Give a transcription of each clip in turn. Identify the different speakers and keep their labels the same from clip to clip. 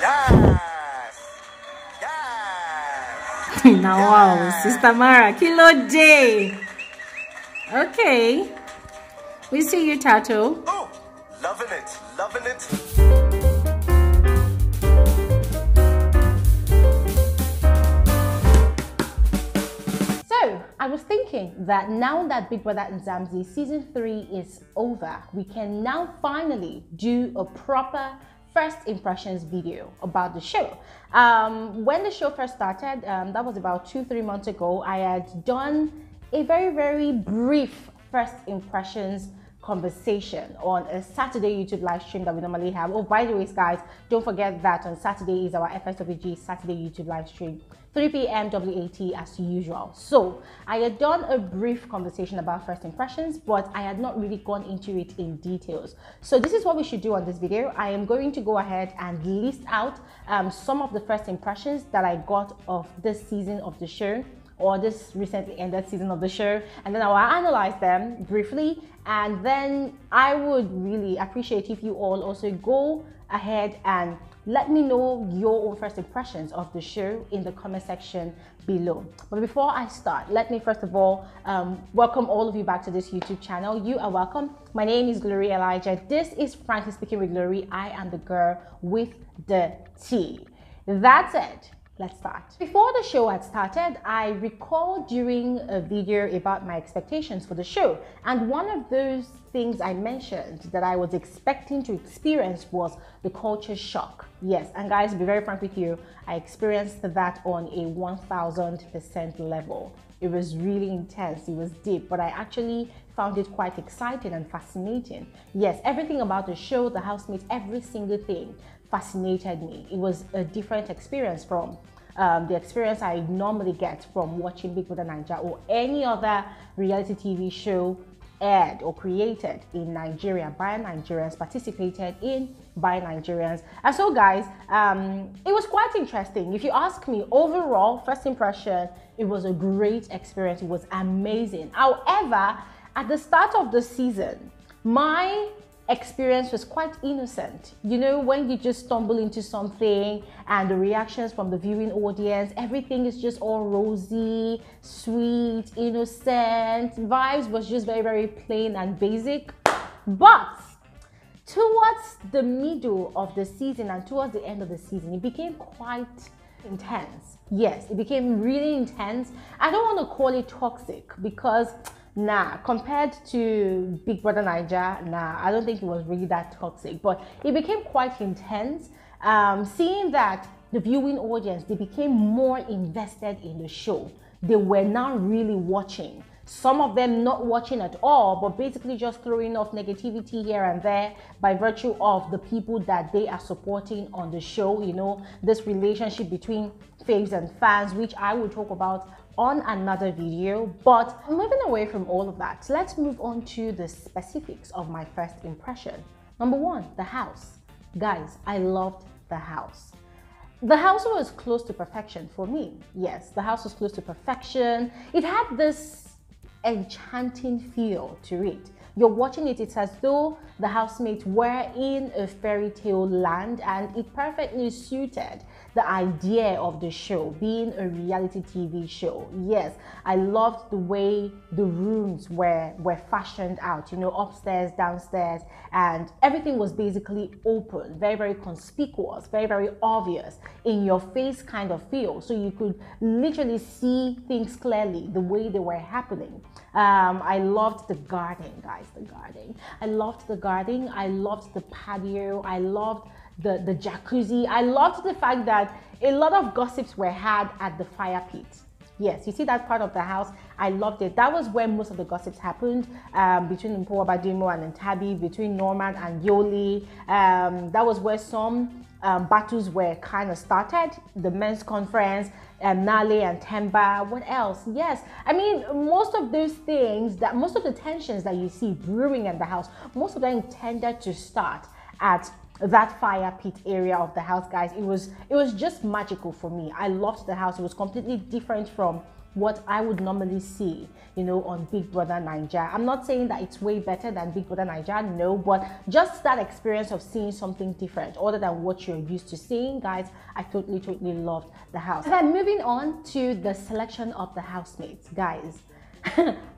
Speaker 1: Yes! Yes!
Speaker 2: Now, wow, Sister Mara, Kilo J. Okay. We see you, Tato.
Speaker 1: Oh, loving it, loving it.
Speaker 3: So, I was thinking that now that Big Brother Mzansi season 3 is over, we can now finally do a proper first impressions video about the show. When the show first started, that was about 2-3 months ago, I had done a very brief first impressions conversation on a Saturday YouTube live stream that we normally have. Oh, by the way, guys, don't forget that on Saturday is our FSWG Saturday YouTube live stream, 3 p.m. WAT as usual. So I had done a brief conversation about first impressions, but I had not really gone into it in details. So this is what we should do on this video. I am going to go ahead and list out some of the first impressions that I got of this season of the show, or this recently ended season of the show, and then I will analyze them briefly. And then I would really appreciate if you all also go ahead and let me know your own first impressions of the show in the comment section below. But before I start, let me first of all welcome all of you back to this YouTube channel. You are welcome. My name is Glory Elijah. This is Frankly Speaking with Glory. I am the girl with the T. That said, let's start. Before the show had started, I recalled doing a video about my expectations for the show. And one of those things I mentioned that I was expecting to experience was the culture shock. Yes, and guys, to be very frank with you, I experienced that on a 1000% level. It was really intense, it was deep, but I actually found it quite exciting and fascinating. Yes, everything about the show, the housemates, every single thing fascinated me. It was a different experience from the experience I normally get from watching Big Brother Naija or any other reality TV show aired or created in Nigeria by Nigerians, participated in by Nigerians. And so guys, it was quite interesting. If you ask me, overall, first impression, it was a great experience. It was amazing. However, at the start of the season, my experience was quite innocent. You know, when you just stumble into something and the reactions from the viewing audience, everything is just all rosy, sweet, innocent. Vibes was just very plain and basic. But towards the middle of the season and towards the end of the season, it became quite intense. Yes, it became really intense. I don't want to call it toxic because nah, compared to Big Brother Naija, nah, I don't think it was really that toxic, but it became quite intense. Seeing that the viewing audience, they became more invested in the show. They were now really watching. Some of them not watching at all, but basically just throwing off negativity here and there by virtue of the people that they are supporting on the show. You know, this relationship between faves and fans, which I will talk about on another video. But moving away from all of that, let's move on to the specifics of my first impression. Number one, the house. Guys, I loved the house. The house was close to perfection for me. Yes, the house was close to perfection. It had this enchanting feel to it. You're watching it, it's as though the housemates were in a fairy tale land, and it perfectly suited the idea of the show being a reality TV show. Yes, I loved the way the rooms were fashioned out, you know, upstairs, downstairs, and everything was basically open, very conspicuous, very obvious, in your face kind of feel, so you could literally see things clearly the way they were happening. I loved the garden, guys, the garden. I loved the garden. I loved the patio. I loved the jacuzzi. I loved the fact that a lot of gossips were had at the fire pit. Yes, you see that part of the house. I loved it. That was where most of the gossips happened, between Mpo Badimo and Ntabi, between Norman and Yoli. That was where some battles were kind of started. The men's conference, Nale and Temba. What else? Yes, I mean, most of those things, that most of the tensions that you see brewing in the house, most of them tended to start at that fire pit area of the house, guys. It was just magical for me. I loved the house. It was completely different from what I would normally see, you know, on Big Brother Naija. I'm not saying that it's way better than Big Brother Naija, no, but just that experience of seeing something different other than what you're used to seeing, guys, I totally loved the house. And then moving on to the selection of the housemates, guys.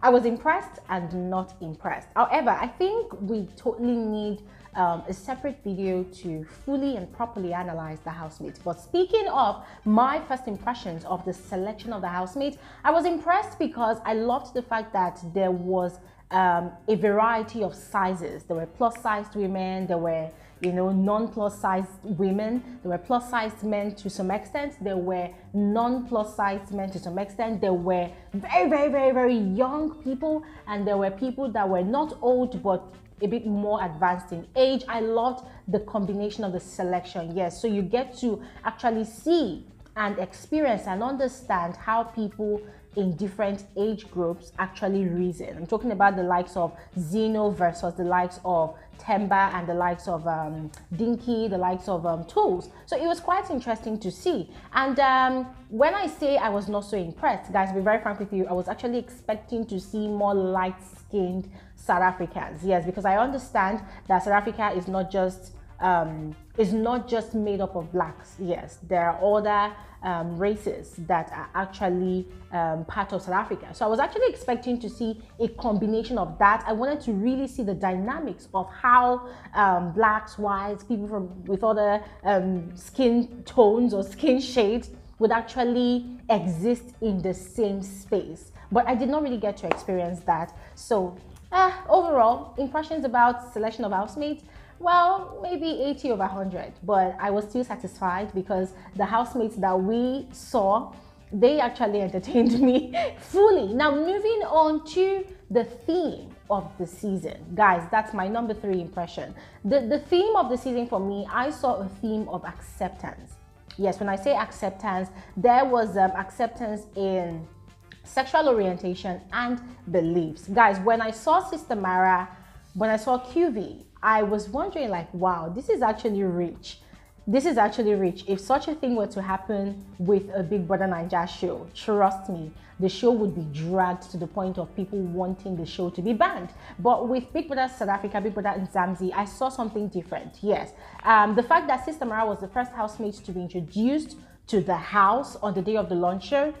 Speaker 3: I was impressed and not impressed. However, I think we totally need a separate video to fully and properly analyze the housemates. But speaking of my first impressions of the selection of the housemates, I was impressed because I loved the fact that there was a variety of sizes. There were plus-sized women, there were, you know, non-plus sized women, there were plus sized men to some extent, there were non-plus sized men to some extent, there were very young people, and there were people that were not old but a bit more advanced in age. I loved the combination of the selection. Yes, so you get to actually see and experience and understand how people in different age groups actually reason. I'm talking about the likes of Zeno versus the likes of Themba and the likes of Dinky, the likes of Tools. So it was quite interesting to see. And when I say I was not so impressed, guys, to be very frank with you, I was actually expecting to see more light-skinned South Africans. Yes, because I understand that South Africa is not just made up of blacks. Yes, there are other races that are actually part of South Africa. So I was actually expecting to see a combination of that. I wanted to really see the dynamics of how blacks, whites, people with other skin tones or skin shades would actually exist in the same space. But I did not really get to experience that. So overall, impressions about selection of housemates, well, maybe 80 over 100, but I was still satisfied because the housemates that we saw, they actually entertained me fully. Now, moving on to the theme of the season. Guys, that's my number 3 impression. The theme of the season for me, I saw a theme of acceptance. Yes, when I say acceptance, there was acceptance in sexual orientation and beliefs. Guys, when I saw Sister Mara, when I saw QV, I was wondering, like, wow, this is actually rich. This is actually rich. If such a thing were to happen with a Big Brother Naija show, trust me, the show would be dragged to the point of people wanting the show to be banned. But with Big Brother South Africa, Big Brother Mzansi, I saw something different. Yes, the fact that Sister Mara was the first housemate to be introduced to the house on the day of the launch show,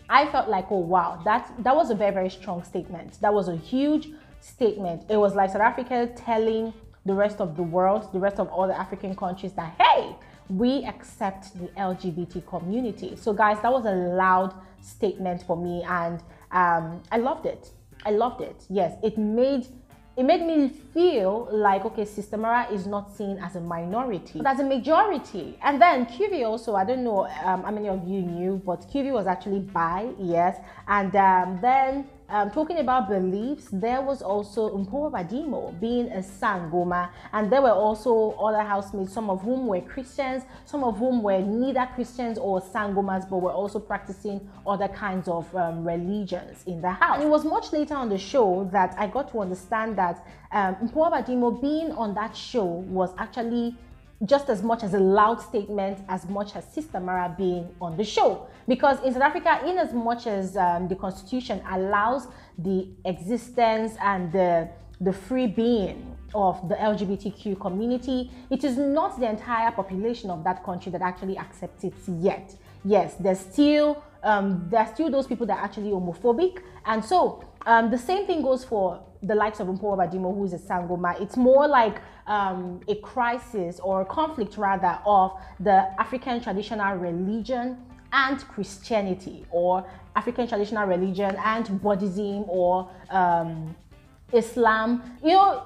Speaker 3: I felt like, oh wow, that was a very strong statement. That was a huge statement. It was like South Africa telling the rest of the world, the rest of all the African countries that, hey, we accept the LGBT community. So guys, that was a loud statement for me, and I loved it. I loved it. Yes, it made me feel like, okay, Sister Mara is not seen as a minority, but as a majority. And then QV also, I don't know how many of you knew, but QV was actually bi, yes. And then talking about beliefs, there was also Bbmzansi being a Sangoma, and there were also other housemates, some of whom were Christians, some of whom were neither Christians or Sangomas, but were also practicing other kinds of religions in the house. And it was much later on the show that I got to understand that Bbmzansi being on that show was actually just as much as a loud statement as much as Sister Mara being on the show. Because in South Africa, in as much as the constitution allows the existence and the free being of the LGBTQ community, it is not the entire population of that country that actually accepts it yet. Yes, there's still those people that are actually homophobic. And so the same thing goes for the likes of Bbmzansi, who is a Sangoma. It's more like a crisis or a conflict rather of the African traditional religion and Christianity, or African traditional religion and Buddhism, or Islam. You know,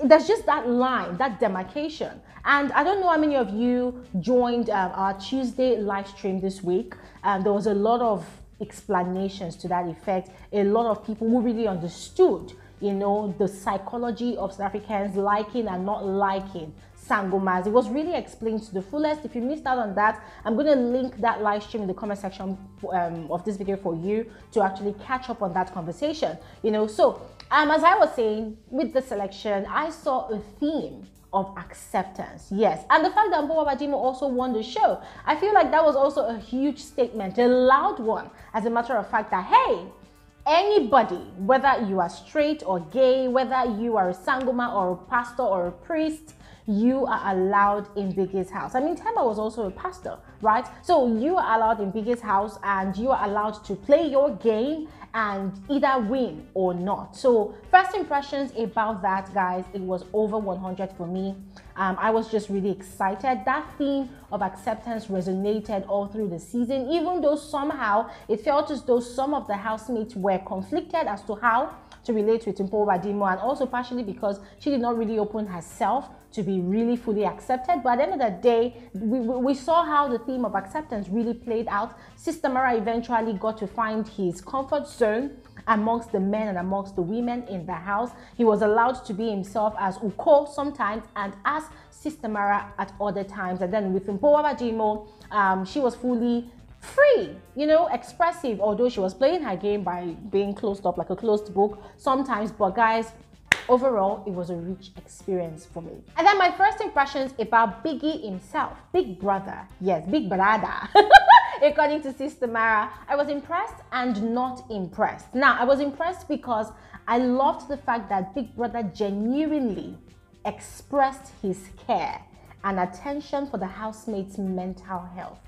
Speaker 3: there's just that line, that demarcation. And I don't know how many of you joined our Tuesday live stream this week. There was a lot of explanations to that effect. A lot of people who really understood, you know, the psychology of South Africans liking and not liking Sangomas. It was really explained to the fullest. If you missed out on that, I'm going to link that live stream in the comment section of this video for you to actually catch up on that conversation. You know, so as I was saying, with the selection, I saw a theme of acceptance. Yes, and the fact that Mpoa Bajimo also won the show, I feel like that was also a huge statement, a loud one, as a matter of fact, that hey, anybody, whether you are straight or gay, whether you are a sangoma or a pastor or a priest, you are allowed in Biggie's house. I mean, Themba was also a pastor, right? So you are allowed in Biggie's house and you are allowed to play your game and either win or not. So first impressions about that, guys, it was over 100 for me. I was just really excited. That theme of acceptance resonated all through the season, even though somehow it felt as though some of the housemates were conflicted as to how to relate with Mpoa Bajimo, and also partially because she did not really open herself to be really fully accepted. But at the end of the day, we saw how the theme of acceptance really played out. Sister Mara eventually got to find his comfort zone amongst the men and amongst the women in the house. He was allowed to be himself as Uko sometimes and as Sister Mara at other times. And then with Mpoa Bajimo, she was fully free, you know, expressive, although she was playing her game by being closed up like a closed book sometimes. But guys, overall, it was a rich experience for me. And then my first impressions about Biggie himself, Big Brother, yes, Big Brother. According to Sister Mara, I was impressed and not impressed. Now, I was impressed because I loved the fact that Big Brother genuinely expressed his care and attention for the housemates' mental health.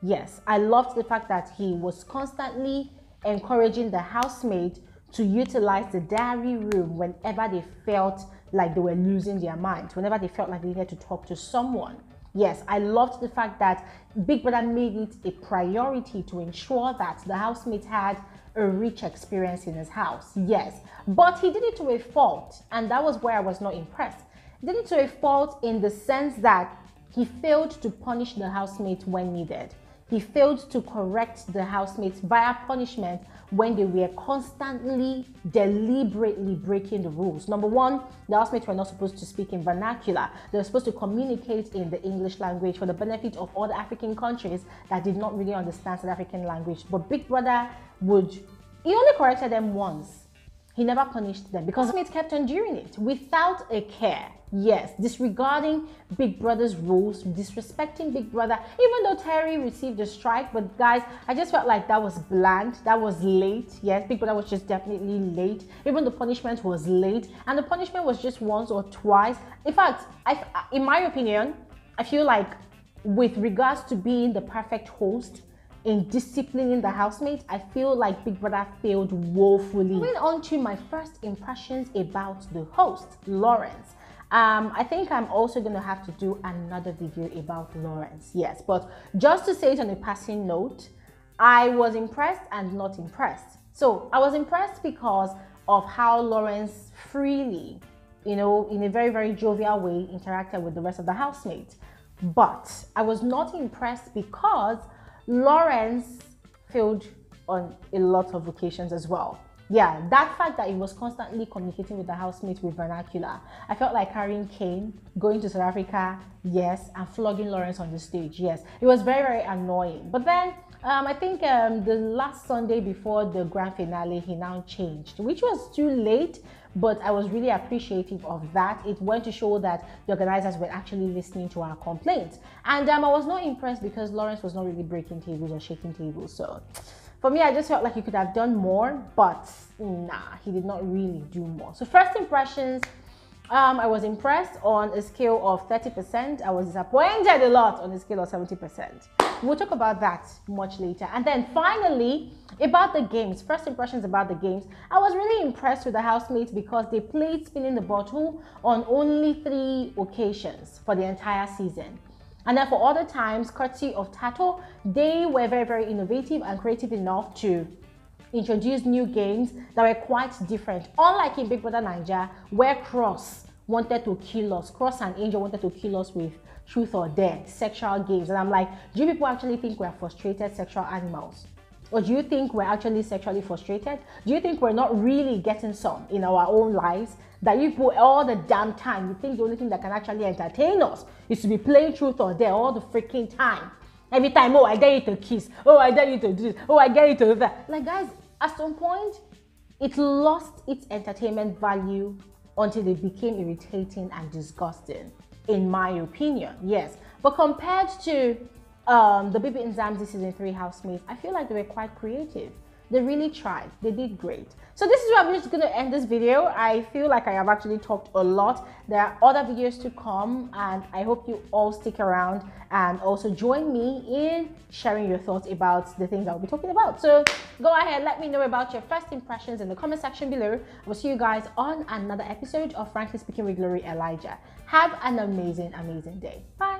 Speaker 3: Yes, I loved the fact that he was constantly encouraging the housemaid to utilize the diary room whenever they felt like they were losing their mind, whenever they felt like they needed to talk to someone. Yes, I loved the fact that Big Brother made it a priority to ensure that the housemates had a rich experience in his house. Yes, but he did it to a fault, and that was where I was not impressed. He did it to a fault in the sense that he failed to punish the housemates when needed. He failed to correct the housemates via punishment when they were constantly, deliberately breaking the rules. Number one, the housemates were not supposed to speak in vernacular. They were supposed to communicate in the English language for the benefit of other African countries that did not really understand South African language. But Big Brother he only corrected them once. He never punished them because housemates kept on doing it without a care. Yes, disregarding Big Brother's rules, disrespecting Big Brother, even though Terry received a strike. But guys, I just felt like that was bland, that was late. Yes, Big Brother was just definitely late. Even the punishment was late, and the punishment was just once or twice. In fact, in my opinion, I feel like with regards to being the perfect host in disciplining the housemates, I feel like Big Brother failed woefully. Moving on to my first impressions about the host, Lawrence. I think I'm also going to have to do another video about Lawrence. Yes, but just to say it on a passing note, I was impressed and not impressed. So I was impressed because of how Lawrence freely, you know, in a very, very jovial way, interacted with the rest of the housemates. But I was not impressed because Lawrence failed on a lot of occasions as well. Yeah, that fact that he was constantly communicating with the housemates with vernacular. I felt like carrying Kane, going to South Africa, yes, and flogging Lawrence on the stage, yes. It was very, very annoying. But then, I think the last Sunday before the grand finale, he now changed, which was too late, but I was really appreciative of that. It went to show that the organizers were actually listening to our complaints. And I was not impressed because Lawrence was not really breaking tables or shaking tables, so for me, I just felt like he could have done more, but nah, he did not really do more. So first impressions, I was impressed on a scale of 30%. I was disappointed a lot on a scale of 70%. We'll talk about that much later. And then finally, about the games, first impressions about the games. I was really impressed with the housemates because they played spinning the bottle on only 3 occasions for the entire season. And then for other times, courtesy of Tato, they were very, very innovative and creative enough to introduce new games that were quite different. Unlike in Big Brother Naija, where Cross wanted to kill us, Cross and Angel wanted to kill us with truth or dare, sexual games. And I'm like, do you people actually think we're frustrated sexual animals? Or do you think we're actually sexually frustrated? Do you think we're not really getting some in our own lives? That you put all the damn time, you think the only thing that can actually entertain us is to be playing truth or dare all the freaking time. Every time, oh, I dare you to kiss, oh, I dare you to do this, oh, I dare you to do that. Like, guys, at some point, it lost its entertainment value until it became irritating and disgusting. in my opinion, yes. But compared to the Bbmzansi season 3 housemates, I feel like they were quite creative. They really tried. They did great. So this is where I'm just going to end this video. I feel like I have actually talked a lot. There are other videos to come, and I hope you all stick around and also join me in sharing your thoughts about the things I'll be talking about. So go ahead, let me know about your first impressions in the comment section below. I will see you guys on another episode of Frankly Speaking with Glory Elijah. Have an amazing, amazing day. Bye.